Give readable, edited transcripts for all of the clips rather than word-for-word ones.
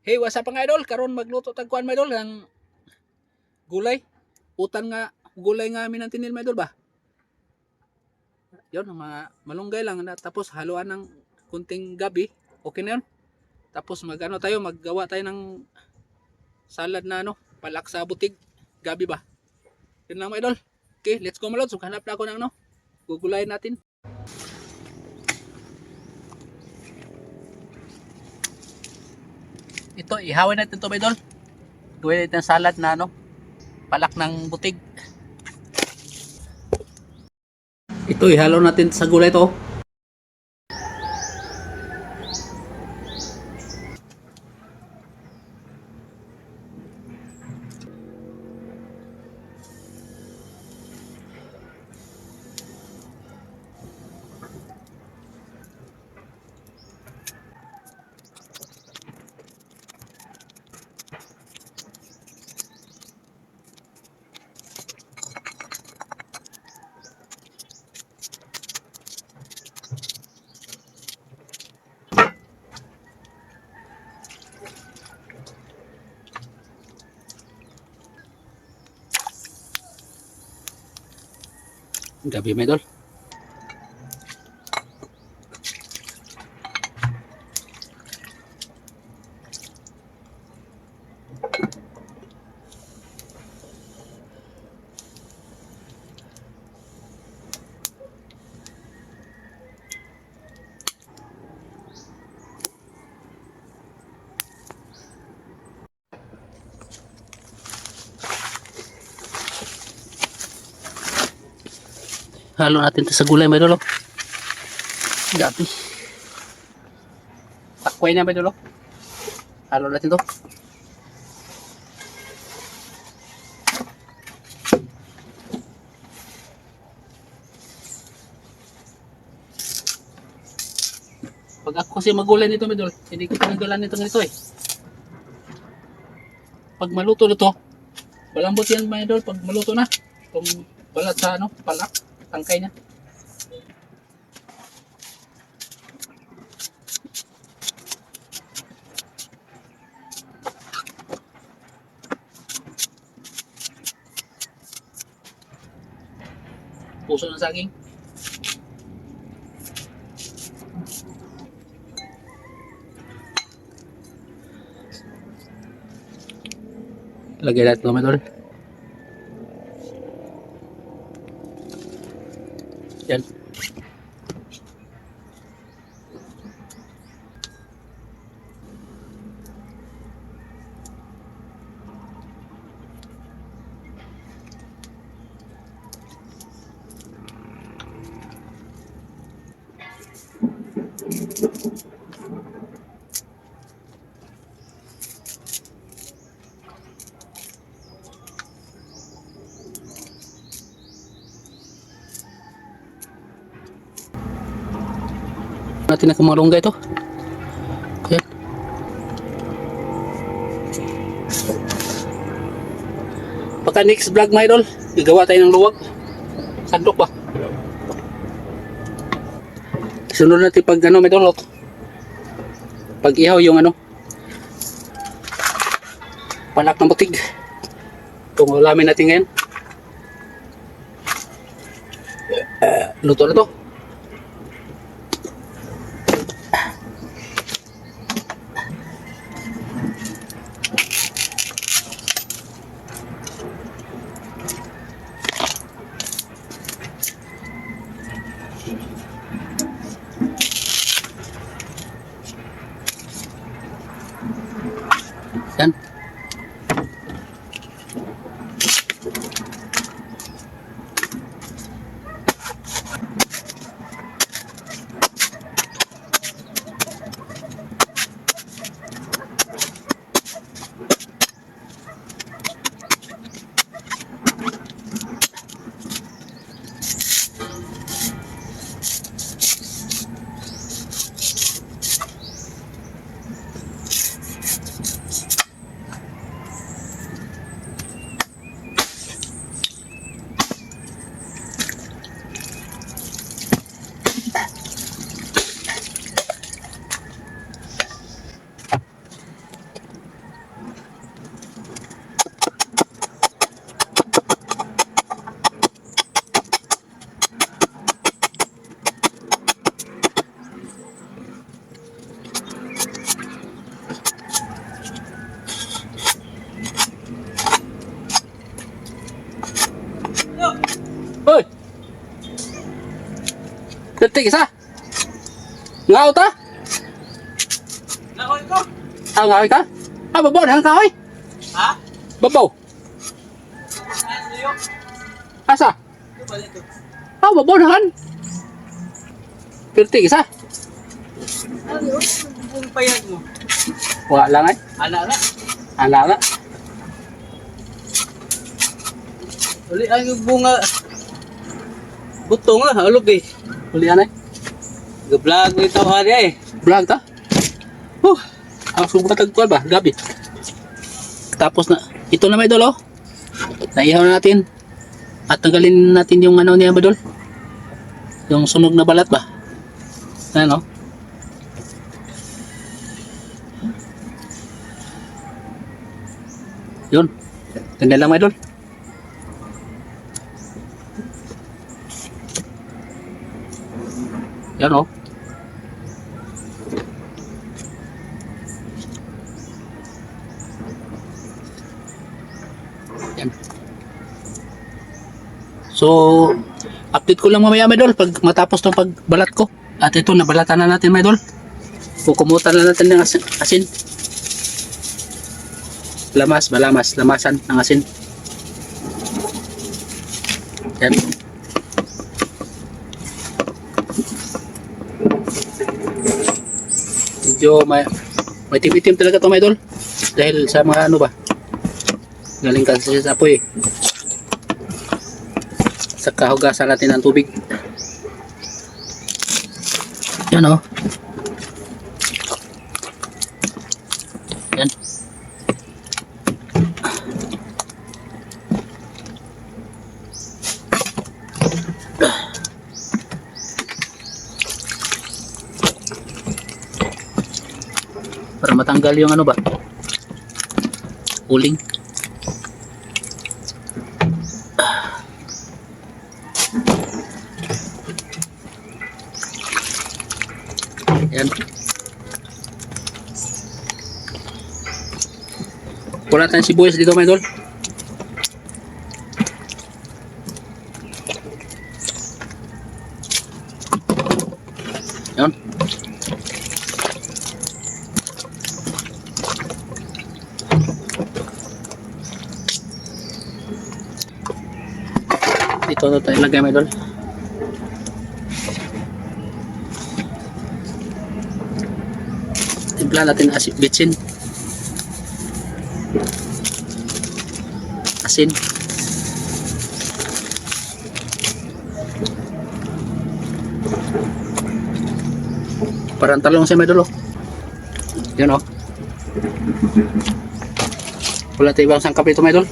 Hey, what's up mga idol? Karon magluto tag kuan mga idol ng gulay. Utan nga gulay nga amin ang tinil mga idol ba? Yon, mga malunggay lang na tapos haluan ng kunting gabi. Okay na yun. Tapos magano tayo, maggawa tayo ng salad na ano, palak sa butig. Gabi ba? Yun lang mga idol. Okay, let's go mga lods. Hanap na ako ng ano, gugulayin natin. Ito, ihawin natin ito mga idol. Gawin natin salad na ano, palak ng butig. Ito, ihalo natin sa gulay to. Gabi mga idol. Halo natin ito sa gulay mga idol. Gabi. Takway na mga idol. Halo natin to. Pag ako kasi magulay nito mga idol, hindi ko pinagalan nito nito eh. Pag maluto nito, malambot yan mga idol pag maluto na. Itong balat sa ano, palak, tangkay niya. Puso ng saging. Lagay natin ito mga idol. Yan. Natin na kumalunggay ito. Yan. Pagka next vlog mga idol, gagawa tayo ng luwag. Sandok ba? Sunod natin pag ano mga idol, pag ihaw yung ano, palak ng butig. Itong ulamin natin ngayon. Luto na to. Yan. Detik isa. Ngaw ta? Nahoy ko. Ah, ngaw ka? Ah, babaw na ka, oy. Ha? Babaw. Ano yun? Asa? Ito ba ito? Ah, babaw na kan. Detik isa. Ano yun? Ang payag mo. Wala lang ay. Ala na. Ala nga. Uli ang bunga. Buto nga, halog eh. Ulian ay. Ga-vlog mo ito hari eh. Vlog ta? Ang sumatag ko ba? Gabi. Tapos na. Ito na may idol, oh. Naihaw na natin. At tanggalin natin yung ano niya, idol. Yung sunog na balat ba? Ano? Yun. Tanda lang, idol. Yan, oh. Yan. So, update ko lang mamaya, idol, pag matapos ng pagbalat ko. At ito, nabalatan na natin, idol. Kukumutan na natin ng asin. Lamasan ng asin. Yan. Medyo may itim-itim talaga ito, mga idol. Dahil sa mga ano ba, galing kasi sa apoy. Saka hugasan natin ng tubig. Yan, oh. Yan. Para matanggal yung ano ba, uling. Yan. Wala tayong sibuyas dito, mga idol. Yan. Dito na tayo lagay, mga idol. Timpla natin bitsin. Asin. Parang talong siya, mga idol, oh. Yan, oh. Wala tayo ibang sangkap ito, mga idol.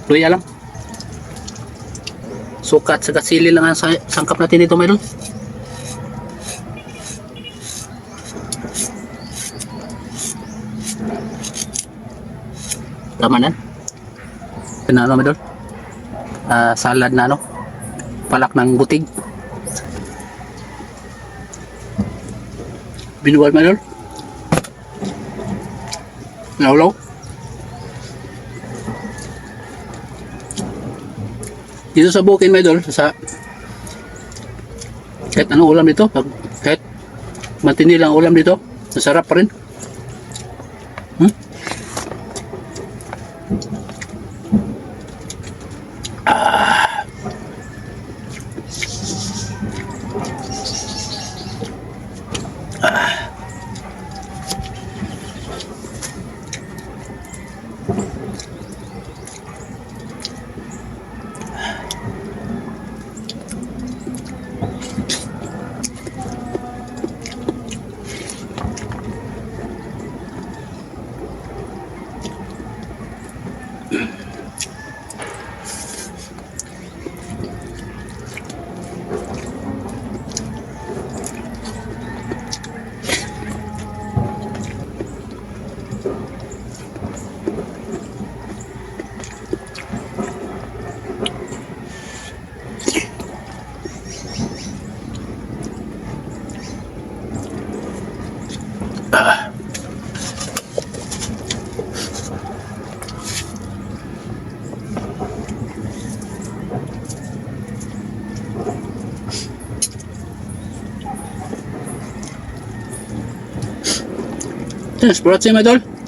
Luya lang. Sukat sa sili lang ang sangkap natin dito, mga idol. Tama na. Ano, mga idol? Salad na, ano? Palak ng butig. Binuwal, mga idol. Lawlaw. Dito sa bukid, mga idol, sa kahit anong ulam dito, kahit matindi lang ulam dito, masarap pa rin. Thanks for watching, my idol.